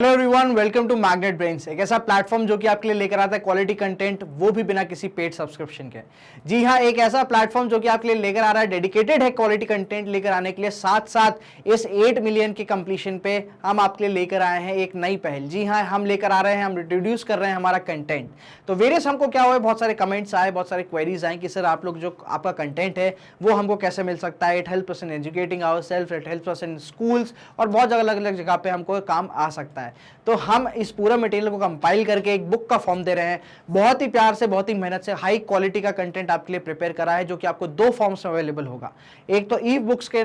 Hello everyone, welcome to Magnet Brains, एक ऐसा platform जो कि आपके लिए लेकर आता है क्वालिटी कंटेंट, वो भी बिना किसी पेड सब्सक्रिप्शन के। जी हाँ, एक ऐसा प्लेटफॉर्म जो कि आपके लिए लेकर आ रहा है, डेडिकेटेड है क्वालिटी कंटेंट लेकर आने के लिए। साथ साथ इस 8 मिलियन के कंप्लीशन पे हम आपके लिए लेकर आए हैं एक नई पहल। जी हाँ, हम लेकर आ रहे हैं, हम इंट्रोड्यूस कर रहे हैं हमारा कंटेंट। तो वेरियस हमको क्या हुआ, बहुत सारे कमेंट्स आए, बहुत सारे क्वेरीज आए कि सर आप लोग जो आपका कंटेंट है वो हमको कैसे मिल सकता है। It helps us in educating ourselves, it helps us in schools और बहुत अलग अलग जगह पे हमको काम आ सकता है। तो हम इस पूरा मटेरियल को कंपाइल करके एक बुक का फॉर्म दे रहे हैं। बहुत ही प्यार से, बहुत ही मेहनत से हाई क्वालिटी का कंटेंट आपके लिए प्रिपेयर करा है, जो कि आपको दो फॉर्म्स में अवेलेबल होगा। एक तो ई बुक्स के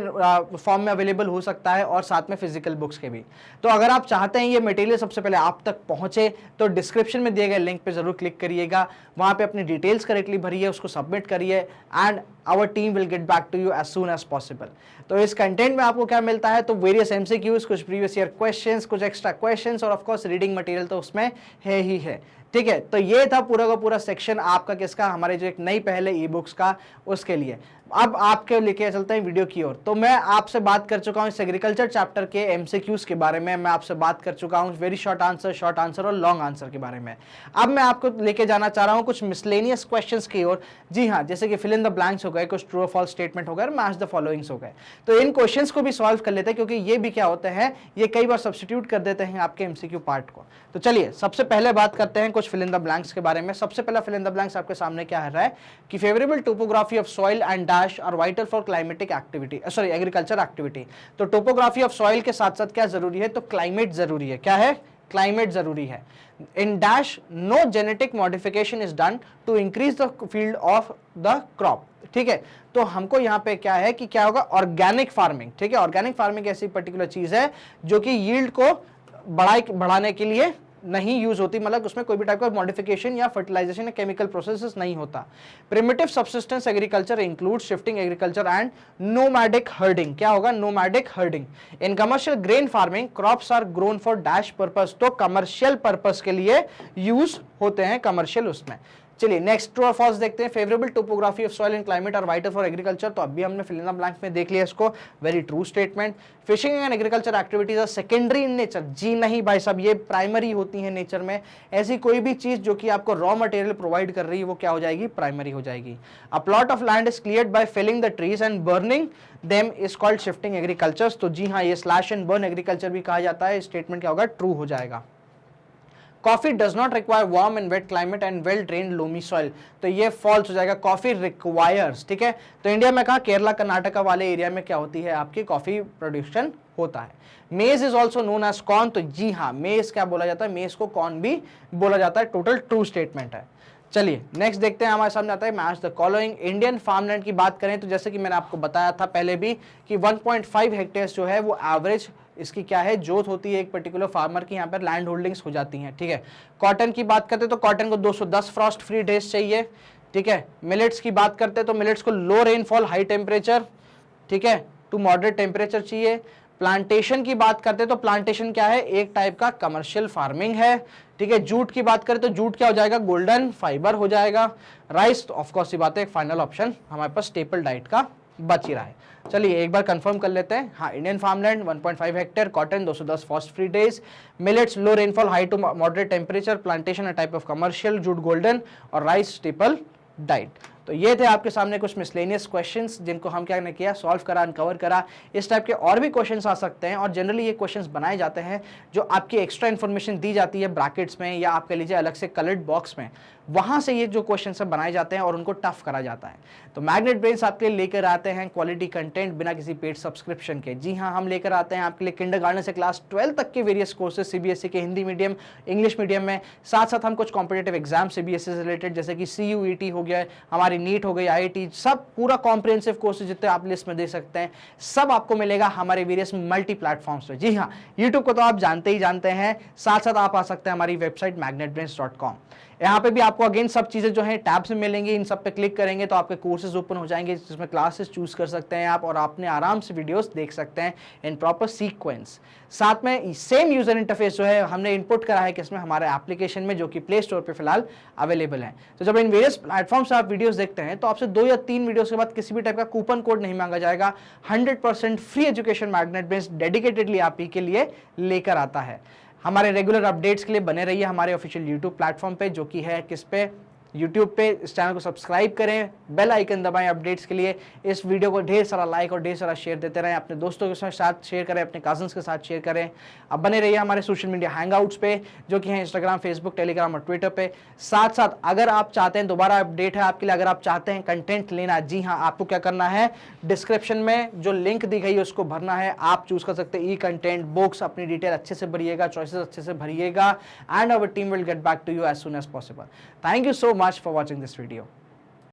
फॉर्म में अवेलेबल हो सकता है और साथ में फिजिकल बुक्स के भी। तो अगर आप चाहते हैं ये मटेरियल सबसे पहले आप तक पहुंचे तो डिस्क्रिप्शन में दिए गए लिंक पे जरूर क्लिक करिएगा, वहां पे अपनी डिटेल्स करेक्टली भरिए, उसको सबमिट करिए and our team will get back to you as soon as possible. तो इस कंटेंट में आपको क्या मिलता है, तो वेरियस एमसीक्यूज, कुछ प्रीवियस ईयर क्वेश्चंस, कुछ एक्स्ट्रा क्वेश्चंस और ऑफ कोर्स रीडिंग मटेरियल तो उसमें है ही है। ठीक है, तो ये था पूरा का पूरा सेक्शन आपका किसका, हमारे जो एक नई पहल है ई बुक्स का, उसके लिए। अब आपके लेके चलते हैं वीडियो की ओर। तो मैं आपसे बात कर चुका हूं इस एग्रीकल्चर चैप्टर के एमसीक्यूज के बारे में, मैं आपसे बात कर चुका हूं वेरी शॉर्ट आंसर और लॉन्ग आंसर के बारे में। अब मैं आपको लेके जाना चाह रहा हूं कुछ मिसलेनियस क्वेश्चंस की ओर। जी हाँ, जैसे कि फिल इन द ब्लैंक्स हो गए, कुछ ट्रू और फॉल्स स्टेटमेंट हो गए, मैच द फॉलोइंग्स हो गए। तो इन क्वेश्चंस को भी सॉल्व कर लेते हैं, क्योंकि ये भी क्या होते हैं, ये कई बार सब्स्टिट्यूट कर देते हैं आपके एमसीक्यू पार्ट को। तो चलिए सबसे पहले बात करते हैं कुछ फिल इन द ब्लैंक्स के बारे में। सबसे पहला फिल इन द ब्लैंक्स आपके सामने क्या है कि favourable topography of soil and dash are vital for climatic activity, sorry agriculture activity. तो टोपोग्राफी ऑफ सॉइल के साथ साथ क्या जरूरी है, तो क्लाइमेट जरूरी है। क्या है, क्लाइमेट जरूरी है। In dash no genetic modification is done to increase the field of the crop. ठीक है, तो हमको यहाँ पे क्या है कि क्या होगा, ऑर्गेनिक फार्मिंग। ठीक है, ऑर्गेनिक फार्मिंग ऐसी पर्टिकुलर चीज है जो कि यील्ड को बढ़ाने के लिए नहीं यूज होती, मतलब उसमें कोई भी टाइप का मॉडिफिकेशन या फर्टिलाइजेशन या केमिकल प्रोसेसेस नहीं होता। Primitive subsistence agriculture include shifting agriculture and nomadic herding. क्या होगा, nomadic herding. In commercial grain farming crops are grown for dash purpose, तो कमर्शियल पर्पस के लिए यूज होते हैं, कमर्शियल उसमें। चलिए नेक्स्ट ट्रू और फॉल्स देखते हैं। Favourable topography of soil and climate are vital for agriculture, तो अभी हमने फिल इन द ब्लैंक में देख लिया इसको, very true statement. Fishing and agriculture activities are secondary in nature, जी नहीं भाई साहब, ये प्राइमरी होती है नेचर में। ऐसी कोई भी चीज जो कि आपको रॉ मटेरियल प्रोवाइड कर रही है वो क्या हो जाएगी, प्राइमरी हो जाएगी। A plot of land is cleared by felling the trees and burning them is called shifting agriculture, तो जी हाँ, ये स्लैश एंड बर्न एग्रीकल्चर भी कहा जाता है। स्टेटमेंट क्या होगा, ट्रू हो जाएगा। Coffee does not require warm and wet climate and well drained loamy soil, तो ये फॉल्स हो जाएगा। कॉफी रिक्वायर्स, ठीक है, तो इंडिया में कहा, केरला कर्नाटका वाले एरिया में क्या होती है, आपकी कॉफी प्रोडक्शन होता है। Maize is also known as corn, तो जी हाँ, मेज क्या बोला जाता है, मेज को कॉर्न भी बोला जाता है। टोटल ट्रू स्टेटमेंट है। चलिए नेक्स्ट देखते हैं, हमारे सामने आता है match the following. Indian farmland की बात करें तो जैसे कि मैंने आपको बताया था पहले भी कि 1.5 हेक्टेयर्स जो है वो एवरेज इसकी क्या है, जोत होती है एक पर्टिकुलर फार्मर की, यहाँ पर लैंड होल्डिंग्स हो जाती हैं। ठीक है, कॉटन की बात करते तो कॉटन को 210 फ्रॉस्ट फ्री डेज चाहिए। ठीक है, मिलेट्स की बात करते तो मिलेट्स को लो रेनफॉल हाई टेम्परेचर, ठीक है, टू मॉडरेट टेम्परेचर चाहिए। प्लांटेशन की बात करते तो प्लांटेशन क्या है, एक टाइप का कमर्शियल फार्मिंग है। ठीक है, जूट की बात करें तो जूट क्या हो जाएगा, गोल्डन फाइबर हो जाएगा। राइस तो ऑफकोर्स ये बात है, एक फाइनल ऑप्शन हमारे पास स्टेपल डाइट का बच ही रहा है। चलिए एक बार कंफर्म कर लेते हैं। हाँ, Indian farmland 1.5 hectare, cotton 210 frost free days, millets low rainfall high to moderate temperature, plantation a type of commercial, jute golden और राइस स्टेपल डाइट। तो ये थे आपके सामने कुछ मिसलेनियस क्वेश्चंस जिनको हम क्या किया, सॉल्व करा, अनकवर करा। इस टाइप के और भी क्वेश्चंस आ सकते हैं और जनरली ये क्वेश्चंस बनाए जाते हैं जो आपकी एक्स्ट्रा इन्फॉर्मेशन दी जाती है ब्रैकेट्स में या आप कह लीजिए अलग से कलर्ड बॉक्स में, वहां से ये जो क्वेश्चंस बनाए जाते हैं और उनको टफ करा जाता है। तो मैग्नेट ब्रेन्स आपके लिए लेकर आते हैं क्वालिटी कंटेंट बिना किसी पेड सब्सक्रिप्शन के। जी हाँ, हम लेकर आते हैं आपके लिए किंडरगार्टन से क्लास 12 तक के वेरियस कोर्सेज, सीबीएसई के हिंदी मीडियम, इंग्लिश मीडियम में। साथ साथ हम कुछ कॉम्पिटेटिव एग्जाम सीबीएसई से रिलेटेड जैसे कि सीयूईटी हो गया, हमारी नीट हो गई, आईआईटी, सब पूरा कॉम्प्रिहेंसिव कोर्सेज जितने आप लिस्ट में दे सकते हैं सब आपको मिलेगा हमारे वेरियस मल्टी प्लेटफॉर्म्स पे। जी हाँ, यूट्यूब को तो आप जानते ही जानते हैं, साथ साथ आप आ सकते हैं हमारी वेबसाइट magnetbrains.com। यहाँ पे भी आपको अगेन सब चीजें जो हैं टैब्स में मिलेंगी, इन सब पे क्लिक करेंगे तो आपके कोर्सेज ओपन हो जाएंगे जिसमें क्लासेस चूज कर सकते हैं आप और आपने आराम से वीडियोस देख सकते हैं इन प्रॉपर सीक्वेंस। साथ में सेम यूजर इंटरफेस जो है हमने इनपुट करा है किसमें, हमारे एप्लीकेशन में, जो कि प्ले स्टोर पे फिलहाल अवेलेबल है। तो जब इन वेरियस प्लेटफॉर्म से आप वीडियोस देखते हैं तो आपसे 2 या 3 वीडियोस के बाद किसी भी टाइप का कूपन कोड नहीं मांगा जाएगा। 100% free education magnet brains dedicatedly आप ही के लिए लेकर आता है। हमारे रेगुलर अपडेट्स के लिए बने रहिए हमारे ऑफिशियल यूट्यूब प्लेटफॉर्म पे, जो कि है किस पे, यूट्यूब पे। इस चैनल को सब्सक्राइब करें, बेल आइकन दबाएं अपडेट्स के लिए। इस वीडियो को ढेर सारा लाइक और ढेर सारा शेयर देते रहें, अपने दोस्तों के साथ शेयर करें, अपने कजन्स के साथ शेयर करें। अब बने रहिए हमारे सोशल मीडिया हैंगआउट्स पे, जो कि है इंस्टाग्राम, फेसबुक, टेलीग्राम और ट्विटर पे। साथ साथ अगर आप चाहते हैं, दोबारा अपडेट है आपके लिए, अगर आप चाहते हैं कंटेंट लेना, जी हाँ, आपको क्या करना है, डिस्क्रिप्शन में जो लिंक दी गई है उसको भरना है। आप चूज कर सकते हैं ई कंटेंट, बुक्स, अपनी डिटेल अच्छे से भरिएगा, चॉइसेस अच्छे से भरिएगा, and our team will get back to you as soon as possible. Thank you so much for watching this video.